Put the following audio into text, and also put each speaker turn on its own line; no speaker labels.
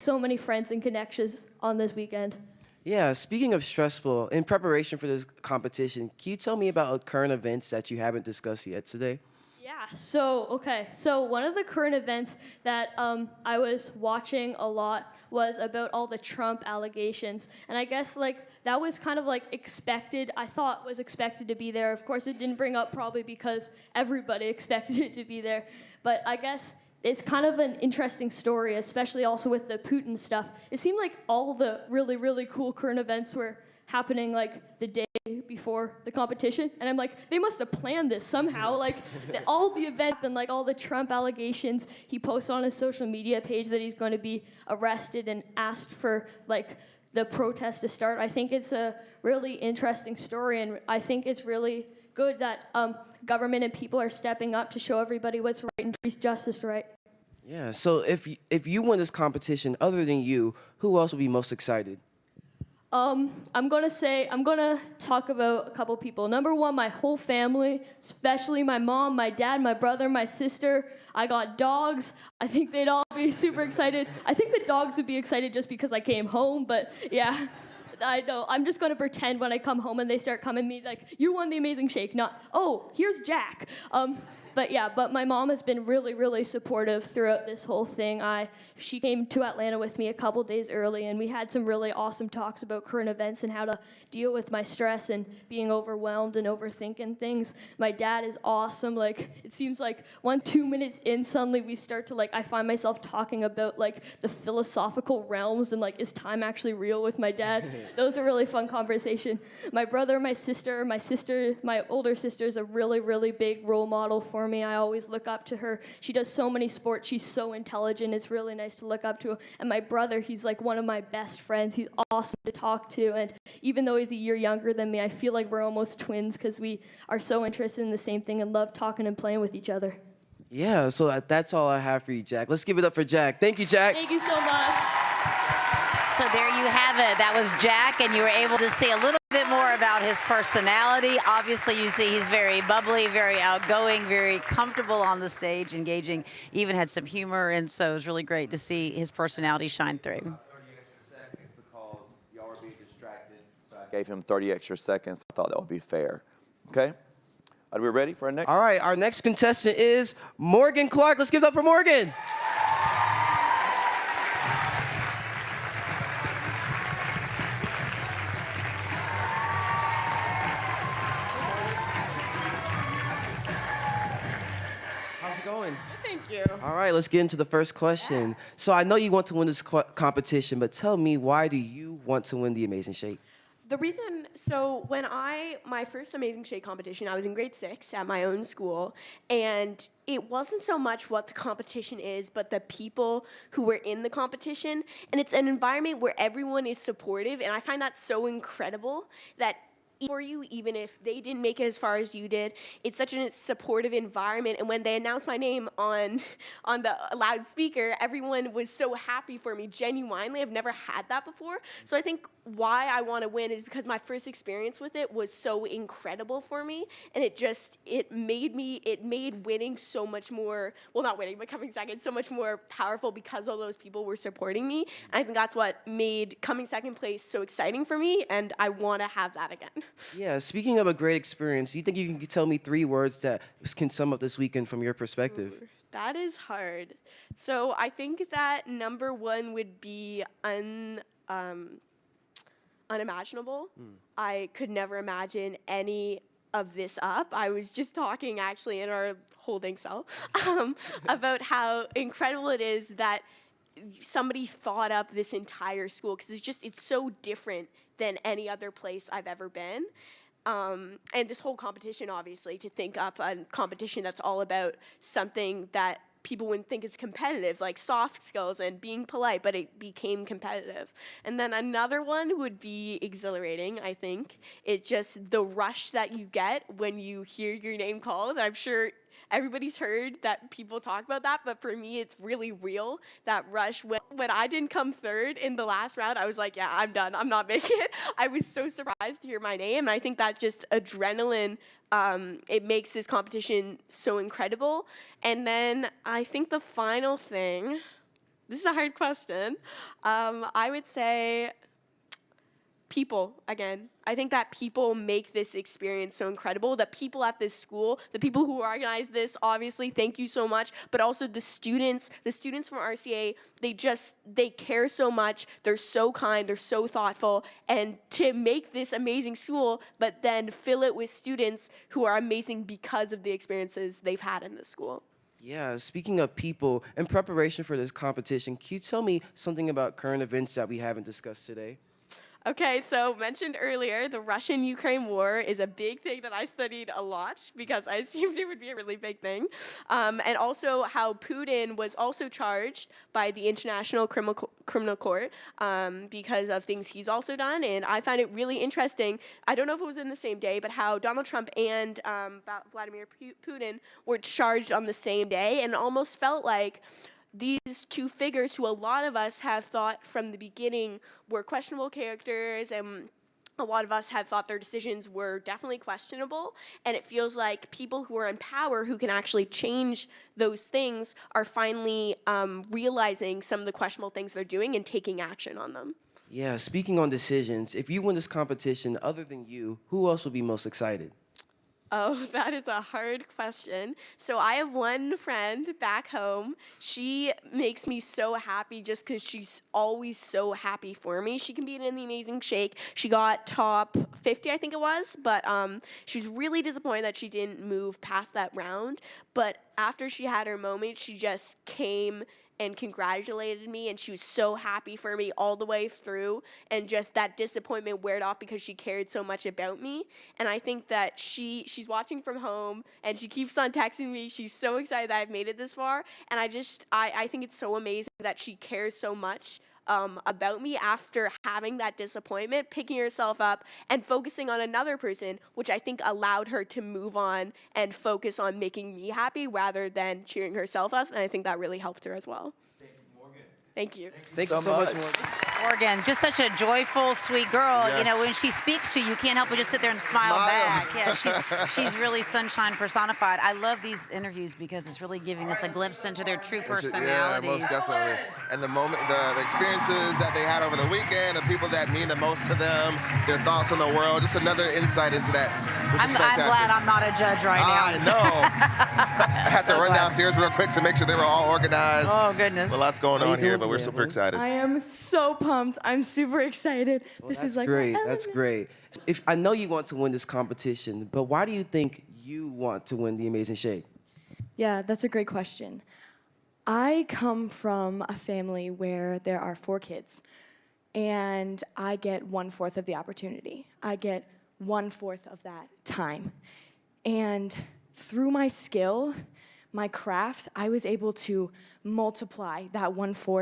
so many friends and connections on this weekend.
Yeah, speaking of stressful, in preparation for this competition, can you tell me about current events that you haven't discussed yet today?
Yeah, so one of the current events that I was watching a lot was about all the Trump allegations. And I guess like that was kind of like expected, I thought was expected to be there. Of course, it didn't bring up probably because everybody expected it to be there. But I guess it's kind of an interesting story, especially also with the Putin stuff. It seemed like all the really, really cool current events were happening like the day before the competition, and I'm like, they must have planned this somehow. Like all the events and like all the Trump allegations, he posts on his social media page that he's going to be arrested and asked for like the protest to start. I think it's a really interesting story, and I think it's really good that government and people are stepping up to show everybody what's right and treat justice right.
Yeah, so if you win this competition, other than you, who else would be most excited?
I'm gonna talk about a couple people. Number one, my whole family, especially my mom, my dad, my brother, my sister. I got dogs. I think they'd all be super excited. I think the dogs would be excited just because I came home, but yeah. I know. I'm just gonna pretend when I come home and they start coming to me like, you won the Amazing Shake, not, oh, here's Jack. But my mom has been really, really supportive throughout this whole thing. She came to Atlanta with me a couple days early, and we had some really awesome talks about current events and how to deal with my stress and being overwhelmed and overthinking things. My dad is awesome. Like, it seems like 2 minutes in, suddenly we start to like, I find myself talking about like the philosophical realms and like, is time actually real with my dad? Those are really fun conversation. My brother, my older sister is a really, really big role model for me. I always look up to her. She does so many sports. She's so intelligent. It's really nice to look up to her. And my brother, he's like one of my best friends. He's awesome to talk to. And even though he's a year younger than me, I feel like we're almost twins because we are so interested in the same thing and love talking and playing with each other.
Yeah, so that's all I have for you, Jack. Let's give it up for Jack. Thank you, Jack.
Thank you so much.
So there you have it. That was Jack, and you were able to see a little bit more about his personality. Obviously, you see he's very bubbly, very outgoing, very comfortable on the stage, engaging, even had some humor, and so it was really great to see his personality shine through.
30 extra seconds because y'all were being distracted, so I gave him 30 extra seconds. I thought that would be fair. Okay? Are we ready for our next?
All right, our next contestant is Morgan Clark. Let's give it up for Morgan. How's it going?
Thank you.
All right, let's get into the first question. So I know you want to win this competition, but tell me, why do you want to win the Amazing Shake?
The reason, so when my first Amazing Shake competition, I was in grade 6 at my own school, and it wasn't so much what the competition is, but the people who were in the competition. And it's an environment where everyone is supportive, and I find that so incredible that for you, even if they didn't make it as far as you did, it's such a supportive environment. And when they announced my name on the loudspeaker, everyone was so happy for me. Genuinely, I've never had that before. So I think why I want to win is because my first experience with it was so incredible for me, and it made winning so much more, well, not winning, but coming second, so much more powerful because all those people were supporting me. And I think that's what made coming second place so exciting for me, and I want to have that again.
Yeah, speaking of a great experience, do you think you can tell me 3 words that can sum up this weekend from your perspective?
That is hard. So I think that number one would be unimaginable. I could never imagine any of this up. I was just talking actually in our holding cell about how incredible it is that somebody thought up this entire school, because it's so different than any other place I've ever been. And this whole competition, obviously, to think up a competition that's all about something that people wouldn't think is competitive, like soft skills and being polite, but it became competitive. And then another one would be exhilarating, I think. It's just the rush that you get when you hear your name called. I'm sure everybody's heard that people talk about that, but for me, it's really real, that rush. When I didn't come third in the last round, I was like, yeah, I'm done. I'm not making it. I was so surprised to hear my name, and I think that just adrenaline, it makes this competition so incredible. And then I think the final thing This is a hard question. I would say people again. I think that people make this experience so incredible. The people at this school, the people who organize this, obviously, thank you so much. But also the students from RCA, they care so much. They're so kind, they're so thoughtful. And to make this amazing school, but then fill it with students who are amazing because of the experiences they've had in this school.
Yeah, speaking of people, in preparation for this competition, can you tell me something about current events that we haven't discussed today?
Okay, so mentioned earlier, the Russian-Ukraine war is a big thing that I studied a lot because I assumed it would be a really big thing. And also how Putin was also charged by the International Criminal Court because of things he's also done. And I find it really interesting. I don't know if it was in the same day, but how Donald Trump and Vladimir Putin were charged on the same day, and almost felt like these two figures who a lot of us have thought from the beginning were questionable characters, and a lot of us had thought their decisions were definitely questionable, and it feels like people who are in power who can actually change those things are finally realizing some of the questionable things they're doing and taking action on them.
Yeah, speaking on decisions, if you win this competition, other than you, who else will be most excited?
Oh, that is a hard question. So I have one friend back home. She makes me so happy just because she's always so happy for me. She can be in an amazing shake. She got top 50, I think it was, but she was really disappointed that she didn't move past that round. But after she had her moment, she just came and congratulated me, and she was so happy for me all the way through, and just that disappointment wore off because she cared so much about me. And I think that she's watching from home, and she keeps on texting me. She's so excited that I've made it this far, and I think it's so amazing that she cares so much about me after having that disappointment, picking herself up and focusing on another person, which I think allowed her to move on and focus on making me happy rather than cheering herself up. And I think that really helped her as well. Thank you.
Thank you so much, Morgan.
Morgan, just such a joyful, sweet girl.
Yes.
You know, when she speaks to you, you can't help but just sit there and smile back. Yeah, she's really sunshine personified. I love these interviews because it's really giving us a glimpse into their true personalities.
Yeah, most definitely. And the moment, the experiences that they had over the weekend, the people that mean the most to them, their thoughts on the world, just another insight into that, which is fantastic.
I'm glad I'm not a judge right now.
I know. I had to run downstairs real quick to make sure they were all organized.
Oh, goodness.
A lot's going
How you
on here,
doing
but we're
today,
super
Emily?
excited.
I am so pumped. I'm super excited. This is like
Great.
my
That's
element.
great. If I know you want to win this competition, but why do you think you want to win the Amazing Shake?
Yeah, that's a great question. I come from a family where there are 4 kids, and I get 1/4 of the opportunity. I get 1/4 of that time. And through my skill, my craft, I was able to multiply that 1/4